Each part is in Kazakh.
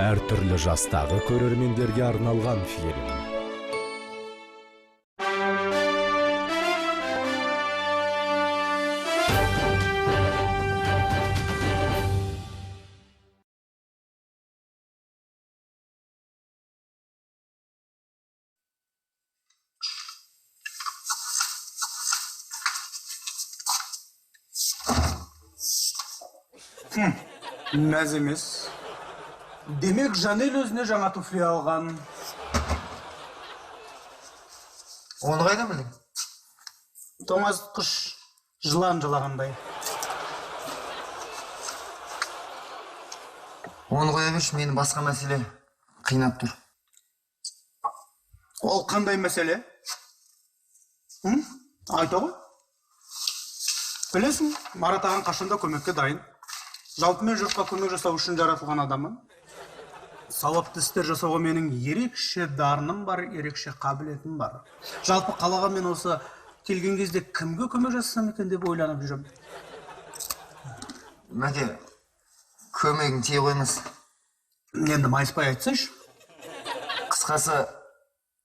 әртүрлі жастағы көрермендерге арналған фильм. Мәз емес. Демек, Жанел өзіне жаңа туфли алған. Оны қайдан білдің? Тоңазытқыш жылан жылағандай. Оны қоя берші, мені басқа мәселе қинап тұр. Ол қандай мәселе? Айта ғой. Білесің, Марат ағаң қашанда көмекке дайын. Жалпы мен жұртқа көмек жасау үшін жаратылған адамын. Сауапты істер жасауға менің ерекше дарыным бар, ерекше қабілетім бар. Жалпы қалаға мен осы келген кезде кімге көмек жасасам екен деп ойланып жүрмін. Мәке, көмегің тие қоймас. Енді майыспай айтсайшы. Қысқасы,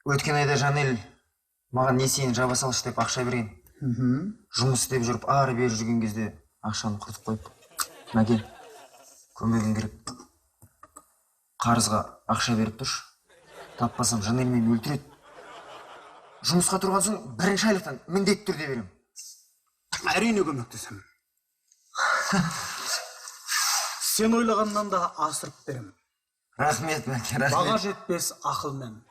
өткен айда Жанел маған несиені жаба салшы деп ақша берген. Жұмыс істеп жүріп, ары бері жүрген кезде ақшаны құртып қойып. Мәке, көмегің керек. Қарызға ақша беріп тұршы. Таппасам Жанел мені өлтіреді. Жұмысқа тұрған соң бірінші айлықтан міндетті түрде берем. Әрине көмектесем. Сен ойлағаннан да асырып берем. Рахмет, Мәке, рахмет. Баға жетпес ақылмен.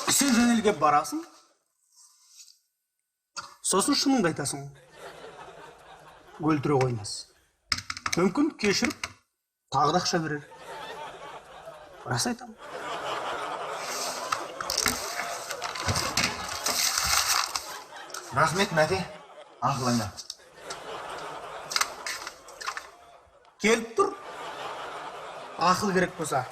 Сен Жанелге барасың? Сосын шыныңды айтасың. Өлтіре қоймас. Мүмкін кешіріп, тағы да ақша берер. Рас айтамын. Рахмет, Мәке, ақылыңа. Келіп тұр. Ақыл керек болса.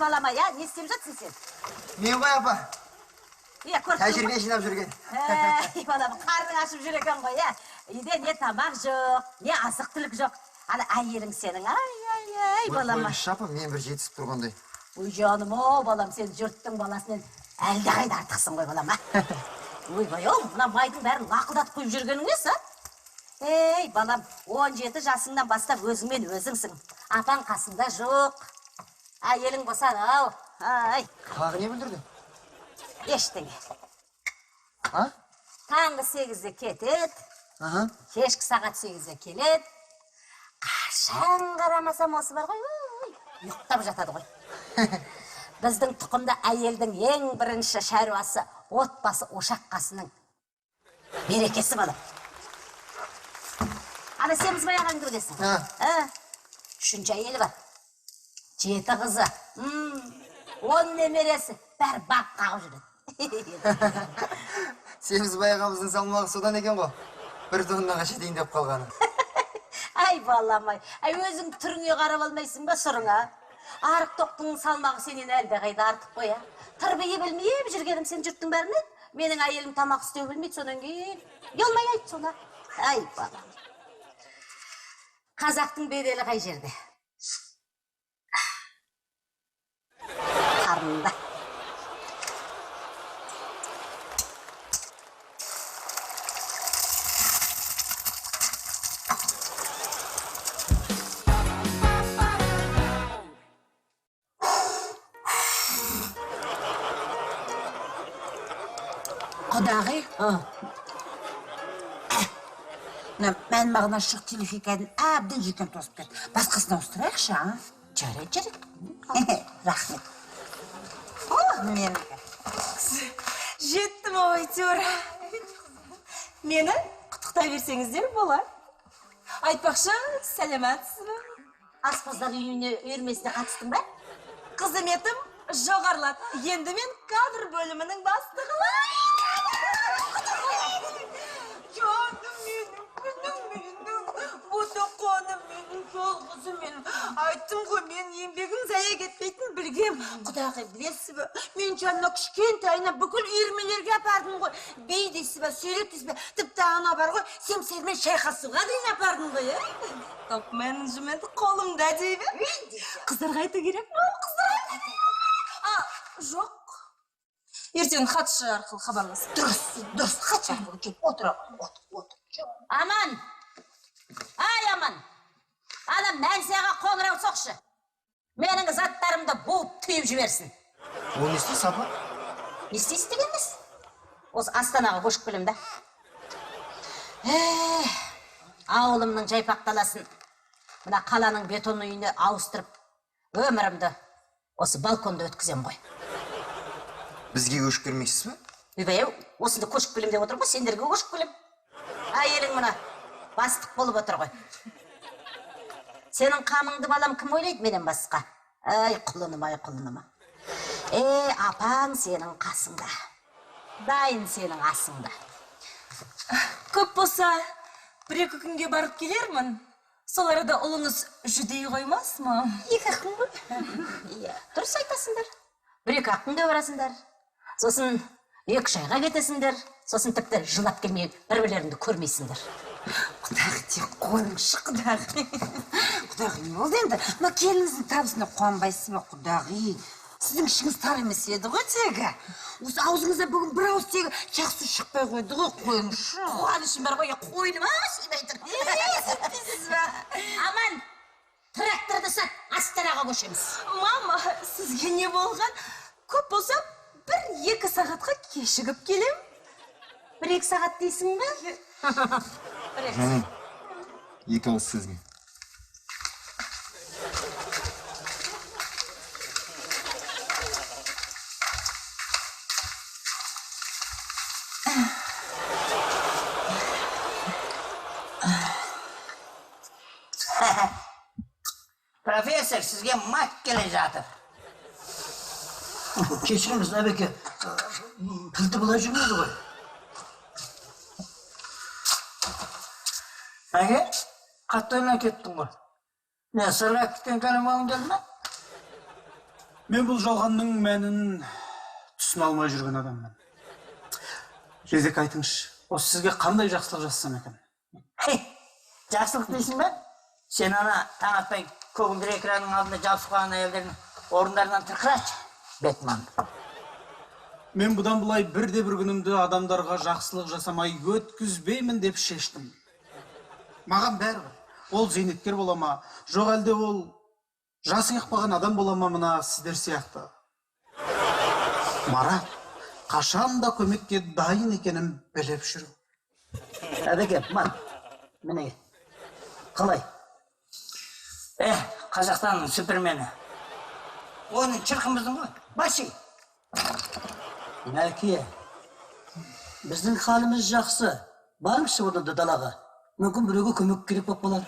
Балама, я не істеп жатсың сен? Мен ғой, апа. Тәжірибе жинап жүрген. Балам, қарның ашып жүр екен ғой, үйде не тамақ жоқ, не азық түлік жоқ. Ана әйелің сенің, балама. Шапа, мен бір жетісіп тұрғандай. Ой, жаным, балам, сен жұрттың баласынан әлде қайда артықсың ғой, балама. Ой, мына майдың бәрін лақылдатып қойып жүргенің несі? Балам, 17 жасыңнан бастап өзіңмен өзіңсің. Апаң қасында жоқ. Әйелің болса, Қағы не білдірді? Ештеңе. Таңғы 8-де кетеді, кешкі сағат 8-де келеді. Қашан қарамасам осы бар ғой, ұйықтап жатады ғой. Біздің тұқымда әйелдің ең бірінші шаруасы отбасы ошақ қасының берекесі балам. Ана семіз баяғанды білесің? 3-ші әйелі бар. 7 қызы, 10 немересі, бәрі бақ қағып жүреді. Семіз баяғамыздың салмағы содан екен ғой. Бір тоннаға жетейін деп қалғаны. Ай, балам, өзің түріңе қарап алмайсың ба сұрыңа? Арық тоқтың салмағы сенен әлде қайда артық қоя. Тырбие білмейіп жүргенім сен жұрттың бәрінен. Менің әйелім тамақ істеу білмейді, содан кейін елмай айт соны. Ай, балам. Қазақтың беделі қай жерде? Қарнында. Құдағи? Мән мағына шық телефикадан әбден жекен тосып кетті. Басқасына ауыстырайықшы, жарайды. Рахмет. Мен жеттім ау әйтеуір. Мені құттықтай берсеңіздер болар. Айтпақшы, сәлематсыз ба? Аспаздар үйіне үйірмесіне қатыстың ба? Қызметім жоғарылады. Енді мен кадр бөлімінің бастығымын. Жаным менің, күнім менің, ботақаным менің, жалғызым менің. Айттым ғой, мен еңбегім зая кетпейтін білгем. Құдағи, білесіз бе? Мен жанына кішкентайына бүкіл үйірмелерге апардым ғой. Бей дейсіз бе, сөйлеп дейсіз бе? Тіпті ана бар ғой, семсермен шайқасуға дейін апардым ғой, топ менеджмент қолымда дейбі. Қыздарға айту керек ме? Қыздарға? Жоқ. Ертең хатшы арқылы хабарласып. Дұрыс, хатшы арқылы келіп отыр. Аман! Ай, Аман! Ана Мәнсияға қоңырау соқшы. Менің заттарымды буып түйіп жіберсін. Ол не істейсіз, апа? Не істейсіз дегеніңіз? Осы Астанаға көшіп келем да. Ауылымның жайпақталасын, мына қаланың бетон үйіне ауыстырып, өмірімді осы балконда өткізем ғой. Бізге көшіп келмексіз бе? Үйбәйеу, осында көшіп келем деп отыр ғой, сендерге көшіп келем. Әйелің мына бастық болып отыр ғой. Сенің қамыңды балам кім ойлайды менен басқа? Ай, құлыным, ай, құлыным. Апаң сенің қасыңда. Дайын сенің асыңда. Көп болса, бір-екі күнге барып келермін. Сол арада ұлыңыз жүдей қоймас ма? 2 күн ғой. Дұрыс айтасыңдар. 1-2 күнде барасыңдар. Сосын 2 шайға кетесіңдер. Сосын тіпті жылап келмей бір-бірлеріңді көрмейсіңдер. Құдағи, тек қойыңызшы, құдағи. Құдағи, не болды енді? Мына келініздің табысына қуанбайсыз ба, құдағи? Сіздің ішіңіз тар емес еді ғой тегі. Осы аузыңызда бүгін бір ауыз тегі жақсы шықпай қойды ғой, қойыңызшы. Қуанышым бар ғой, қойдым, сүймей тұр. Сәттейсіз ба? Аман, тракторды сат, Астанаға көшеміз. Мама, сізге не болған? Көп болса, 1-2 сағатқа кешігіп келем. 1-2 сағат дейсің бе? Жаным, 2 ауыз сөзге. Профессор, сізге мат келе жатыр. Кешіріңіз, әбеке, тілді бұлай жүрмейді ғой. Әге, қаттайына кеттің ғой. Не, сырға кеткен кәлемағың келді ме? Мен бұл жалғанның мәнін түсіне алмай жүрген адаммын. Жезек айтыңызшы, осы сізге қандай жақсылық жасасам екен? Жақсылық дейсің бе? Сен ана таң атпай көгілдір экранның алдында жабысып қалған әйелдердің орындарынан тырқырашы, Бетман. Мен бұдан бұлай бірде-бір күнімді адамдарға жақсылық жасамай өткізбеймін деп шештім. Маған бәрібір. Ол зейнеткер бола ма, жоқ әлде ол жасы қақпаған адам бола ма мына сіздер сияқты. Марат, қашанда көмекке дайын екенін біліп жүру. Әбеке, ман, міне, қалай? Қазақстанның супермені. Оның шырқымыздың ғой, баши. Әке, біздің халіміз жақсы. Барыңызшы одан далаға. Мүмкін біреуге көмек керек болып қалар.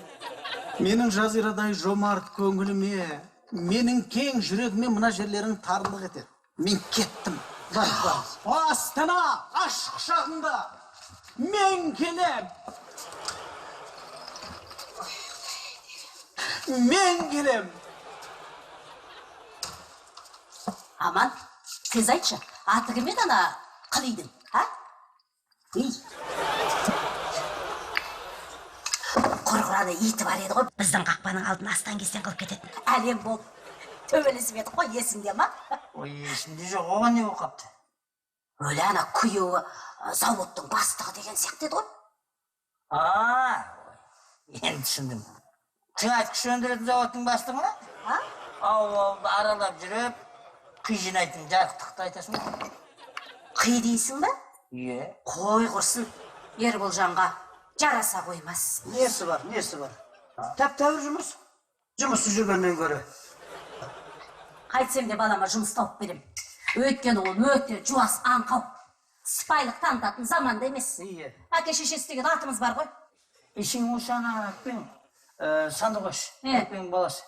Менің жазирадай жомарт көңіліме, менің кең жүрегіме мына жерлерің тарлық етеді. Мен кеттім. Бар. Астана, ашық шағында. Мен келем. Мен келем. Аман, тез айтшы, аты кім еді ана қылидың, а? Құрғыраны иті бар еді ғой, біздің қақпаның алдын астан-кестен қылып кететін. Әлем болып төбелесіп едік қой, есіңде ма? Ой, есімде жоқ, оған не болып қапты? Өлі ана күйеуі заводтың бастығы деген сияқты еді ғой. Енді түсіндім. Тыңайтқыш өндіретін заводтың бастығы ма? Ауылды аралап жүріп, қи жинайтын жарықтықты айтасың ба? Қи дейсің ба? Иә. Қой құрсын, Ерболжанға жараса қоймас. Несі бар? Тәп-тәуір жұмыс. Жұмысы жүргеннен көрі. қайтсем де балама жұмыс тауып берем. Өйткені ол өте жуас аңқау. Сыпайылық танытатын заманда емес. Иә. Әке шешесі деген атымыз бар ғой. Ишің осы ана әппен Сандуғаш, әппен баласы.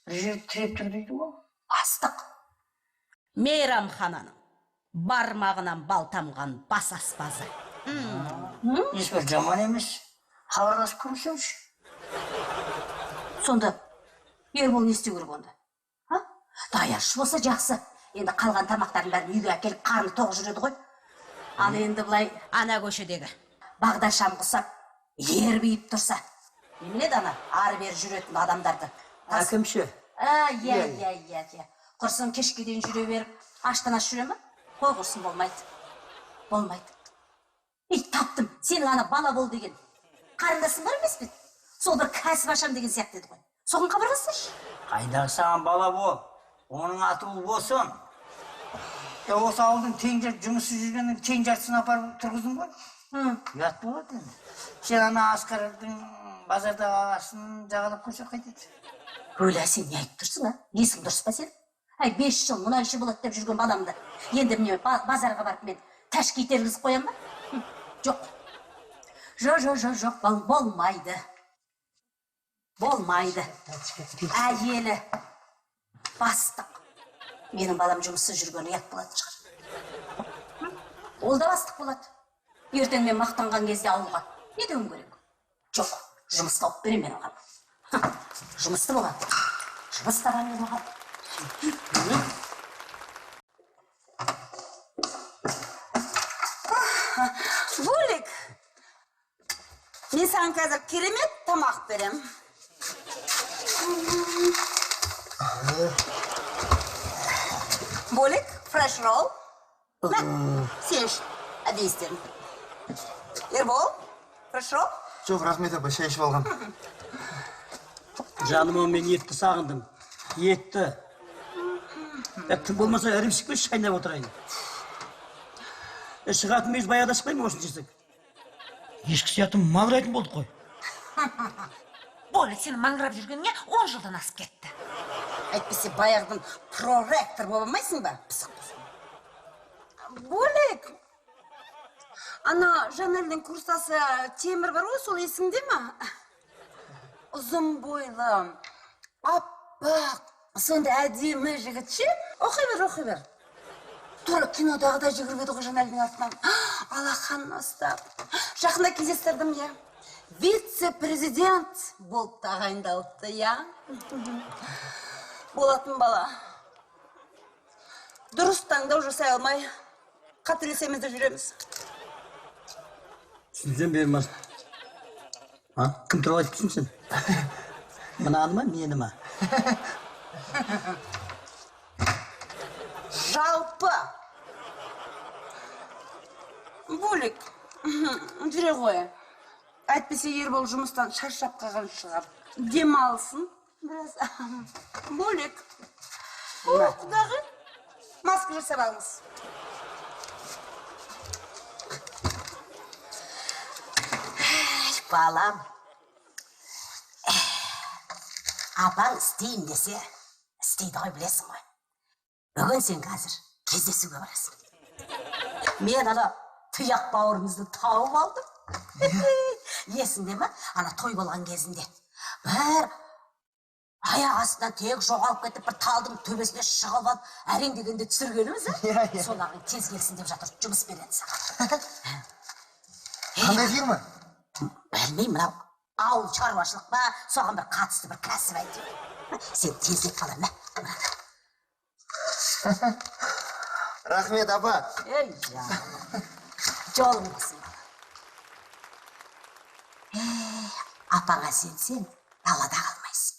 Бір жер тіреп тұр дейді ғой. Астық. Мейрамхананың бармағынан бал тамған бас аспазы. Ешбір жаман емес. Хабарласып көрсеңші. Сонда Ербол не істеу керек онда? Даяшы болса жақсы. Енді қалған тамақтарын бәрін үйге әкеліп қарны тоқ жүреді ғой. Ал енді бұлай ана көшедегі бағдаршам құсап, ербейіп тұрса. Неменеді ана ары бері жүретін адамдарды? Әкімші. Иә. Құрсын кешке дейін жүре беріп, аштан аш жүре ме? Қой құрсын болмайды. Таптым, сенің ана бала бол деген қарындасың бар емес пе? Сол бір кәсіп ашам деген сияқты еді ғой. Соған хабарласшы. Қайдағы саған бала бол. Оның аты болсын. Осы ауылдың тең жарты жұмысы жүргеннің тең жартысын апарып тұрғыздың ғой. Ұят болады енді. Сен ана Асқардың базардағы ағасын жағалап көрсек қайтеді. Өлә, сен не айтып тұрсың, есің дұрыс па сен? 5 жыл мұнайшы болады деп жүрген баламды. Енді міне базарға барып мен тәшки тергізіп қоям ба? Жоқ. Жоқ, болмайды. Әйелі бастық. Менің балам жұмыссыз жүрген ұят болатын шығар. Ол да бастық болады. Ертең мен мақтанған кезде ауылға не деуім керек? Жоқ, жұмыс тауып берем мен оған. Жұмысты болады. Жұмыс табам мен оған. Булик, мен саған қазір керемет тамақ берем. Булик, фреш ролл. Сен үшін әдейі істедім. Ербол, фреш ролл. Жоқ, рахмет апа, шай ішіп алғам. Жаным, мен етті сағындым. Етті. Тым болмаса ірімшікпен шайнап отырайын. Шығатын мез баяғыда шықпаймын осыны жесек. Ешкі сиятын маңырайтын болдық қой. Болик, сені маңырап жүргеніңе 10 жылдан асып кетті. Әйтпесе баяғыдан проректор болмайсың ба? Булик, ана Жанелдің курсасы Темір бар ғой, сол есіңде ма? Ұзын бойлы, аппақ, сонда әдемі жігітше. Оқи бер. Тура кинодағыда жүгіріп еді ғой Жанелдің артынан. Алақанын ұстап. Жақында кездестірдім, я. Вице-президент болып тағайындалыпты, я. Болатын бала. Дұрыс таңдау жасай алмай, қателесеміз де жүреміз. Сізден бермez. Кім туралы айтып тұрсың сен? Мынаны ма, мені ма? Жалпы. Булик, жүре ғой. Әйтпесе Ербол жұмыстан шаршап қалған шығар. Демалсын. Булик. Құдағы маска жасап алыңыз. Балам, апаң істейін десе, істейді ғой, білесің ғой. Бүгін сен қазір кездесуге барасың. Мен ана тұяқ бауырымызды тауып алдым. Есіңде ме? Ана той болған кезінде. Бір аяқ астынан тек жоғалып кетіп, бір талдың төбесіне шығып алып, әрең дегенде түсіргеніміз, солағын тез келсін деп жатыр, жұмыс береді саған. Қандай фирма? Білмеймін, мынау ауыл шаруашылық па, соған бір қатысты бір кәсіп айтты. Сен тезірек қалам, Рахмет, апа. Ей, жолың болсын. Апаға сенсең, далада қалмайсың.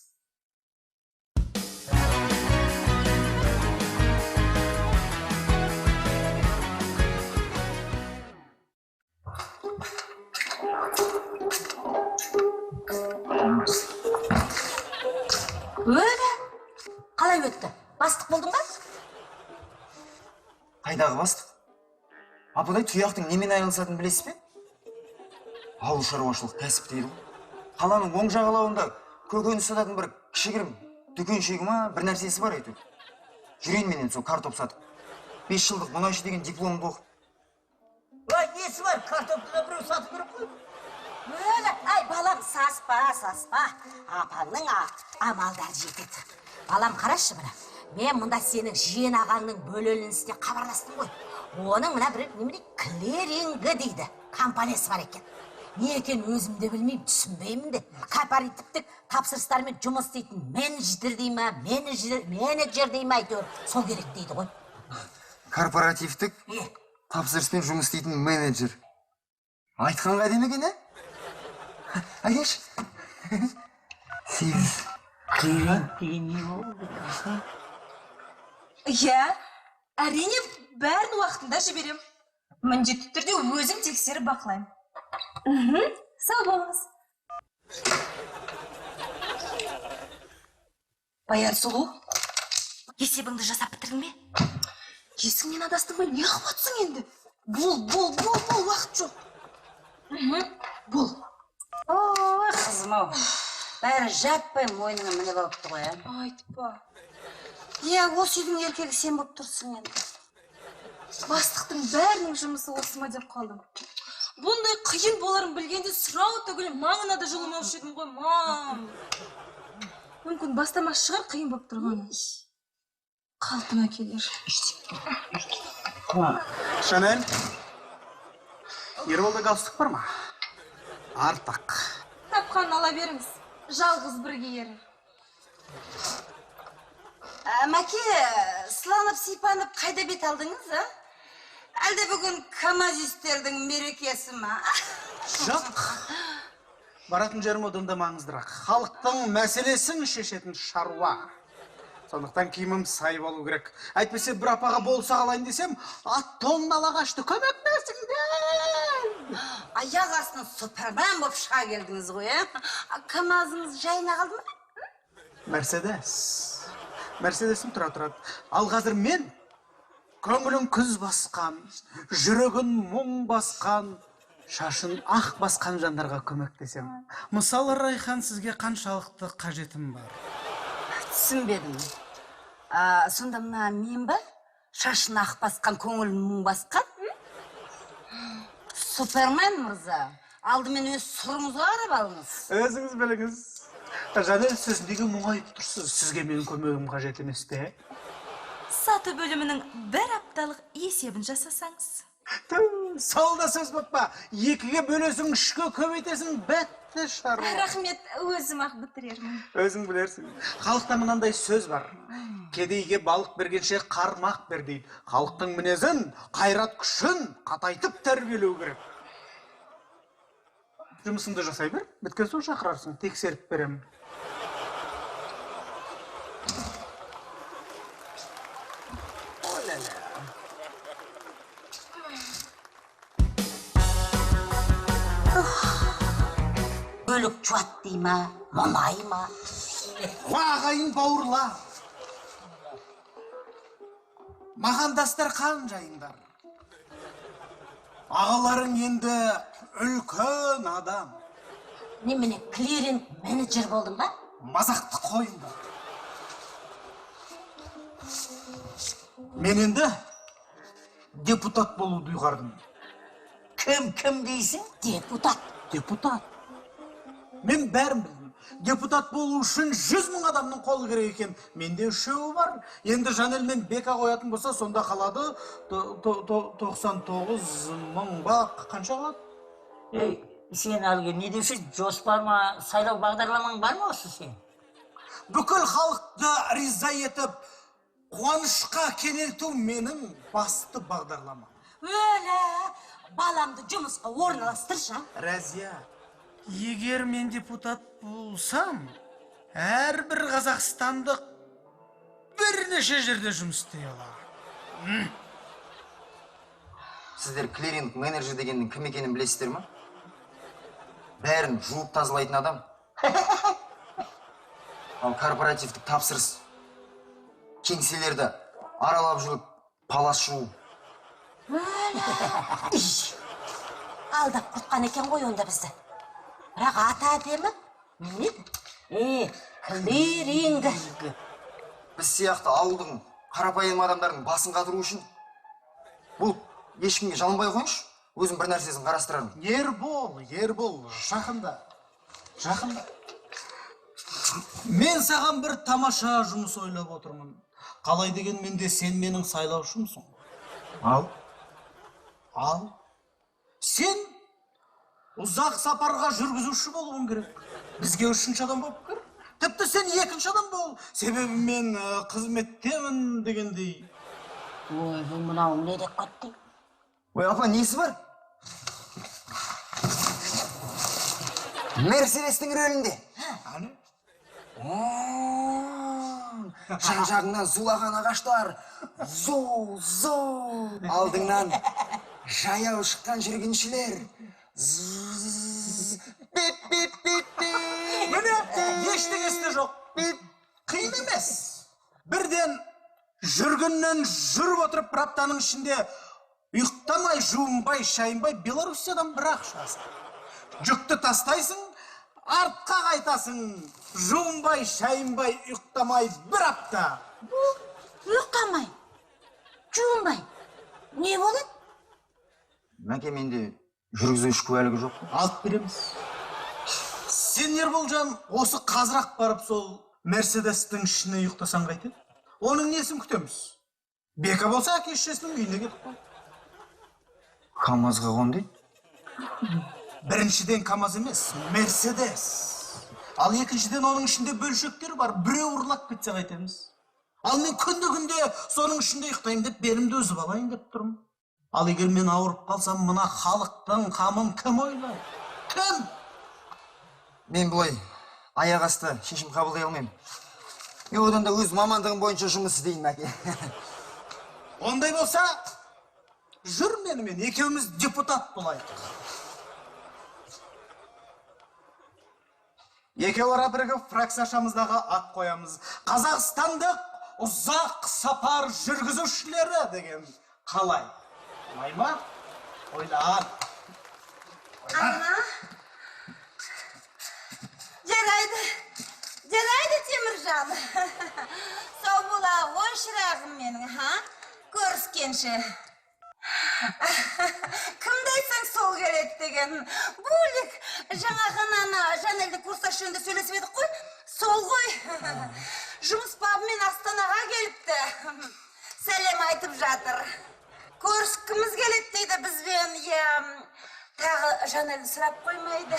Өлі, қалай өтті? Бастық болдың ба? Қайдағы бастық? Ападай тұяқтың немен айналысатынын білесіз бе? Ауыл шаруашылық кәсіп дейді ғой. Қаланың оң жағалауында көкөніс сататын бір кішігірім дүкеншегі ма, бір нәрсесі бар әйтеуір. жүрейін менен сол картоп сатып. 5 жылдық мұнайшы деген дипломымды оқып. Ой, несі бар, картопты да біреу сатып керек қой. Ай, балам, саспа. Апаңның амалдары жетеді. Балам, қарашы мына. Мен мұнда сенің жиен ағаңның бөлелінісіне хабарластым ғой. Оның мына бір клирингі дейді. Компаниясы бар екен. Не екен өзім де білмеймін, түсінбеймін де. Корпоративтік тапсырыстармен жұмыс істейтін менеджер дей ма, менеджер дей ма, әйтеуір сол керек дейді ғой. Корпоративтік тапсырыспен жұмыс істейтін менеджер. Айтқанға демеген, Айеш? 8. Клиент деген не болды? Иә, әрине бәрін уақытында жіберем. Міндетті түрде өзім тексеріп бақылаймын. Сау болыңыз. Баяр сұлу, есебіңді жасап бітірдің бе? Есіңнен адастың ба? Не қылып отырсың енді? Бол, уақыт жоқ. Бол. Ой, қызым-ау. Бәрі жаппай мойныңа мініп алыпты ғой, Айтпа. Осы үйдің еркегі сен болып тұрсың енді. Бастықтың бәрінің жұмысы осы ма деп қалдым. Бұндай қиын боларын білгенде сұрау түгіл маңына да жылымаушы едім ғой, мам. Мүмкін бастама шығар қиын болып тұрғаны. Қалпына келер. Шанель, Ерболда галстук бар ма? Артық. Тапқан ала беріңіз. Жалғыз бірге ері. Мәке, сыланып сипанып қайда бет алдыңыз, Әлде бүгін камазистердің мерекесі ма? Жоқ. Баратын жерім одан да маңыздырақ. Халықтың мәселесін шешетін шаруа. Сондықтан киімім сай болу керек. Әйтпесе бір апаға болса қалайын десем, тонналы ағашты көмектесіңдер. Аяқ астынан супермен болып шыға келдіңіз ғой, Камазыңыз жайына қалды ма? Мерседесім тұрады. Ал қазір мен көңілін күз басқан, жүрегін мұң басқан, шашын ақ басқан жандарға көмектесем. Мысалы, Райхан, сізге қаншалықты қажетім бар? Түсінбедім. Сонда мына мен ба? Шашын ақ басқан, көңілін мұң басқан? Супермен мырза, алдымен өз сұрыңызға қарап алыңыз. Өзіңіз біліңіз. Жанел, сөзіндегі мұңайып тұрсыз. Сізге менің көмегім қажет емес пе? Саты бөлімінің бір апталық есебін жасасаңыз. Сол да сөз болып па? 2-ге бөлесің, 3-ге көбейтесің, бәтті шаруа. Рахмет, өзім ақ бітірермін. Өзің білерсің. Халықта мынандай сөз бар. Кедейге балық бергенше қармақ бер дейді. Халықтың мінезін, қайрат күшін қатайтып тәрбиелеу керек. Жұмысыңды жасай бер, біткен соң шақырарсың, тексеріп берем. Бөлік жуат дей ма, мұнай ма? Ағайын бауырлар, маған дастархан жайыңдар. Ағаларың енді үлкен адам. Немене, клиринг менеджер болдың ба? Мазақты қойыңдар. Мен енді депутат болуды ұйғардым. Кім дейсің? Депутат. Мен бәрін білдім. Депутат болу үшін 100 000 адамның қолы керек екен. Менде 3-еуі бар. Енді Жанелмен бека қоятын болса, сонда қалады 99 000 ба, қанша қалады? Сен әлгі не деуші, жоспар ма, сайлау бағдарламаң бар ма осы сен? Бүкіл халықты риза етіп, қуанышқа кенелту менің басты бағдарламам. Баламды жұмысқа орналастыршы. Рәзия, егер мен депутат болсам, әрбір қазақстандық бірнеше жерде жұмыс істей алады. Сіздер клиринг менеджер дегеннің кім екенін білесіздер ма? Бәрін жуып тазалайтын адам. Ал корпоративтік тапсырыс, кеңселерді аралап жүріп палас жуу. Алдап құртқан екен ғой онда бізді. Бірақ ата әдемі? Не? Клиринг. Біз сияқты ауылдың қарапайым адамдардың басын қатыру үшін бұл ешкімге жалынбай қойыңшы, өзім бір нәрсесін қарастырармын. Ербол, жақында. Мен саған бір тамаша жұмыс ойлап отырмын. Қалай деген менде сен менің сайлаушымсың. Ал? Сен ұзақ сапарға жүргізуші болуың керек. Бізге 3-ші адам болып кір. Тіпті сен 2-ші адам бол. Себебі мен қызметтемін дегендей. Ой, бұл мынау не деп кетті? Ой, апа, несі бар? Мерседестің рөлінде. Жан-жағыңнан зулаған ағаштар, зу. Алдыңнан жаяу шыққан жүргіншілер. Міне, ештеңесі жоқ. Қиын емес. Бірден жүргіннен жүріп отырып бір аптаның ішінде ұйықтамай, жуынбай, шайынбай Белоруссиядан бір ақшасы. Жүкті тастайсың, артқа қайтасың. Жуынбай, шайынбай, ұйықтамай бір апта. Ұйықтамай, жуынбай. Не болады? Мәке, менде жүргізуші куәлігі жоқ. Алып береміз. Сен Ерболжан, осы қазырақ барып сол Мерседестің ішіне ұйықтасаң қайтеді? Оның несін күтеміз? Бека болса әке-шешесінің үйіне кетіп қой. КамАЗға қон дейді. Біріншіден КамАЗ емес, Мерседес. Ал екіншіден оның ішінде бөлшектер бар, біреу ұрлап кетсе қайтеміз. Ал мен күнде соның ішінде ұйықтайын деп, белімді өзіп алайын деп тұрмын. Ал егер мен ауырып қалсам, мына халықтың қамын кім ойлайды? Кім? Мен бұлай аяқ асты шешім қабылдай алмаймын. Мен одан да өз мамандығым бойынша жұмыс істейін, Мәке. Ондай болса, жүр менімен, екеуміз депутат болайық. Екеуара бірігіп фракцияшамыздағы ат қоямыз. Қазақстандық ұзақ сапар жүргізушілері деген қалай? Майма? Ойлан. Ана, жарайды Теміржан. Сау бола ғой шырағым менің, көріскенше. Кімді айтсаң сол келеді деген. Бөлік жаңағынан Жанелді курстас жөнінде сөйлесіп едік қой, сол ғой. Жұмыс бабымен Астанаға келіпті. Сәлем айтып жатыр. Көріскіміз келеді дейді бізбен, тағы Жанелді сұрап қоймайды.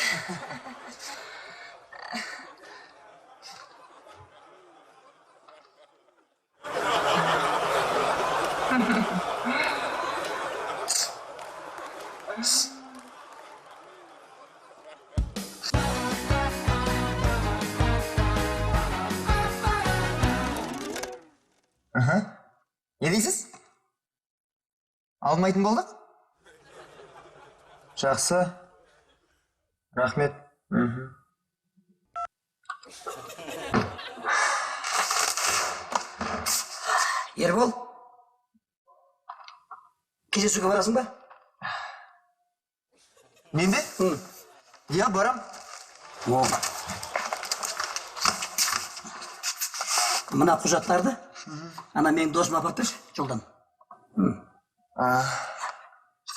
Не дейсіз? Алмайтын болдық? Жақсы. Рахмет. Ербол, кездесуге барасың ба? Мен бе? Иә, барам. Мына құжаттарды ана менің досыма апарып берші, жолдан.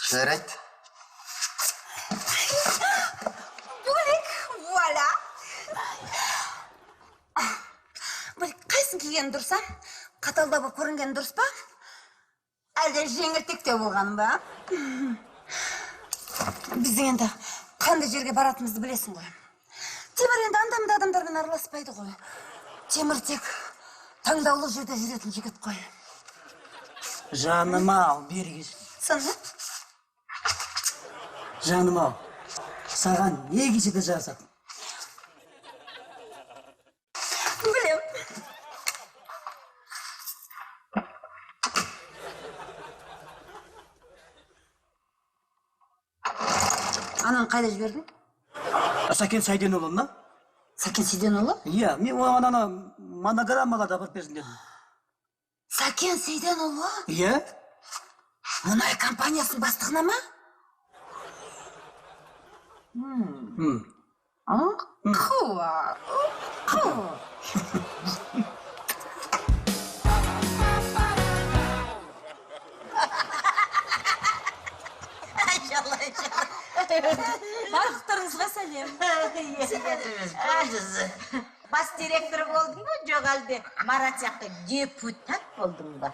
Жарайды. Бөлік, вуаля. Бөлік, қайсын киген дұрса? Қаталда болып көрінген дұрыс па? Әлде жеңілтектеу болған ба? Біздің енді қандай жерге баратымызды білесің ғой. Темір енді анда-мында адамдармен араласпайды ғой. Темір тек таңдаулы жерде жүретін жігіт қой. Жаным ау, бері кел. Саны? Жаным ау, саған не кешеде жарасады? Білем. Ананы қайда жібердің? Сәкен Сайденұлына? Сәкен Сейденұлы? Иә, мен оған ана монограммаларды апарып берсін дедім. Сәкен Сейденұлы? Иә? Мұнай компаниясының бастығына ма? Қуа. экен. Бас директор болдың ба, жоқ әлде Марат сияқты депутат болдың ба?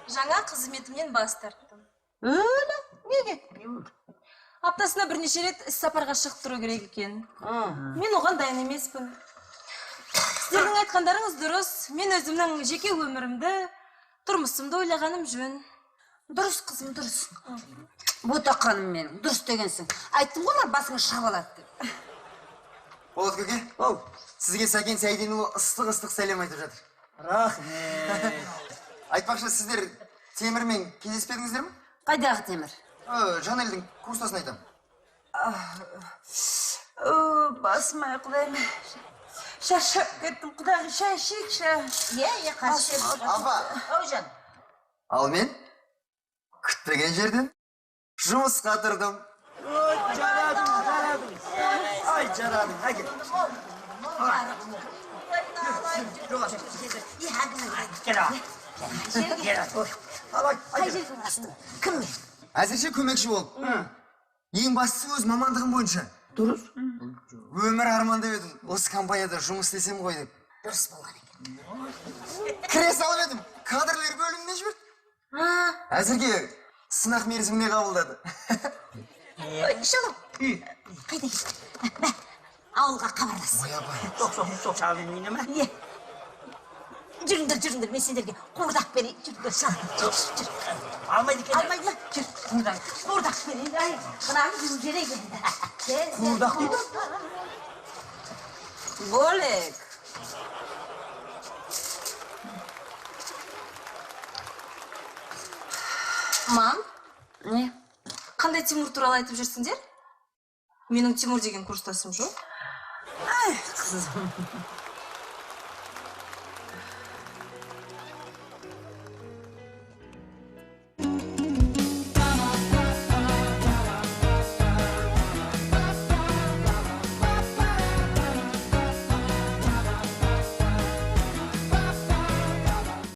Жаңа қызметімнен бас тарттым. Өлі, неге? Аптасына бірнеше рет іс сапарға шығып тұру керек екен. Мен оған дайын емеспін. Сіздердің айтқандарыңыз дұрыс. Мен өзімнің жеке өмірімді, тұрмысымды ойлағаным жөн. Дұрыс, қызым, дұрыс. Ботақаным менің, дұрыс дегенсің. Айттым ғой, басыңы шығып алады деп. Болат көке, сізге Сәкен Сәйденұлы ыстық сәлем айтып жатыр. Рахмет. Айтпақшы, сіздер Темірмен кездеспедіңіздер ме? Қайдағы Темір? Жанелдің курстасын айтам. Басым құдайым. Шаршап кеттім, құдағи, шай ішейікші. Қарсы. Апа, Жан. ал мен күтпеген жерден жұмысқа тұрдым. Жарадың. Ай, жарадың, әкел. Қай жерге барасың? Кіммен? Әзірше көмекші болып. Ең бастысы өз мамандығым бойынша. Дұрыс. Өмір армандап едім. Осы компанияда жұмыс істесем ғой деп. Дұрыс болған екен. Кіре салып едім. Кадрлер бөліміне жіберді. Әзірге сынақ мерзіміне қабылдады. Шалым. Қайда кетті? Ауылға хабарлас. Ой, апай. Sok çağırın yine mi? Жүріңдер, мен сендерге қуырдақ берейін. Жүріңдер, шалым. Almaydı kendini. Алмайды ма? Жүр. Қуырдақ берейін. Ай, қынағын жүріп жерейін. Қуырдақ дейді? Болек. Мам, Не? қандай Тимур туралы айтып жүрсіңдер? Менің Тимур деген курстасым жоқ. Ай, қызым.